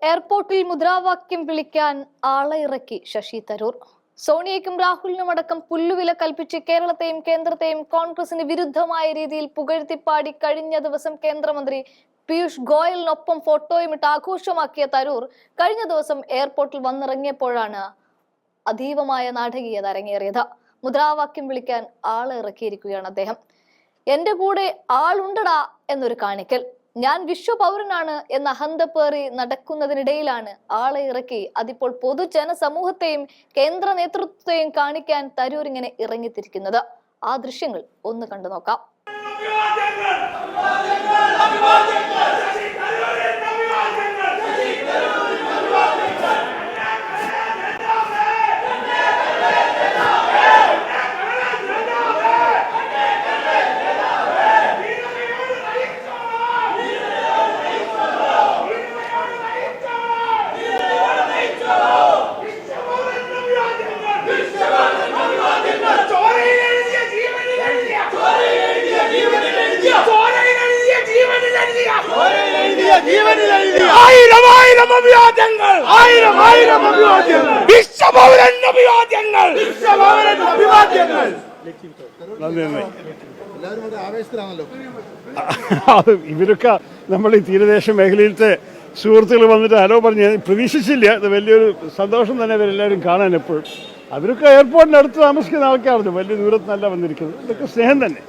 എയർപോർട്ടിൽ മുദ്രാവാക്യം വിളിക്കാൻ ആളെ ഇറക്കി ശശി തരൂർ. സോണിയയ്ക്കും രാഹുലിനുമടക്കം പുല്ലുവില കൽപ്പിച്ച് കേരളത്തെയും കേന്ദ്രത്തെയും കോൺഗ്രസിന് വിരുദ്ധമായ രീതിയിൽ പുകഴ്ത്തിപ്പാടി കഴിഞ്ഞ ദിവസം കേന്ദ്രമന്ത്രി പീയൂഷ് ഗോയലിനൊപ്പം ഫോട്ടോയുമിട്ട് ആഘോഷമാക്കിയ തരൂർ കഴിഞ്ഞ ദിവസം എയർപോർട്ടിൽ വന്നിറങ്ങിയപ്പോഴാണ് അതീവമായ നാടകീയത അരങ്ങേറിയത്. മുദ്രാവാക്യം വിളിക്കാൻ ആളെ ഇറക്കിയിരിക്കുകയാണ് അദ്ദേഹം. എന്റെ കൂടെ ആളുണ്ടടാ എന്നൊരു കാണിക്കൽ, ഞാൻ വിശ്വപൗരനാണ് എന്ന അഹന്തപ്പേറി നടക്കുന്നതിനിടയിലാണ് ആളെ ഇറക്കി അതിപ്പോൾ പൊതുജന സമൂഹത്തെയും കേന്ദ്ര നേതൃത്വത്തെയും കാണിക്കാൻ തരൂർ ഇങ്ങനെ ഇറങ്ങിത്തിരിക്കുന്നത്. ആ ദൃശ്യങ്ങൾ ഒന്ന് കണ്ടു നോക്കാം. ഇവരൊക്കെ നമ്മൾ ഈ തീരദേശ മേഖലയിലത്തെ സുഹൃത്തുക്കൾ വന്നിട്ട് ഹലോ പറഞ്ഞ് പ്രതീക്ഷിച്ചില്ല. ഇത് വലിയൊരു സന്തോഷം തന്നെ ഇവരെല്ലാവരും കാണാൻ. എപ്പോഴും അവരൊക്കെ എയർപോർട്ടിൻ്റെ അടുത്ത് താമസിക്കുന്ന ആൾക്കാരുണ്ട്, വലിയ ദൂരത്ത് നല്ല വന്നിരിക്കുന്നത്. ഇതൊക്കെ സ്നേഹം തന്നെ.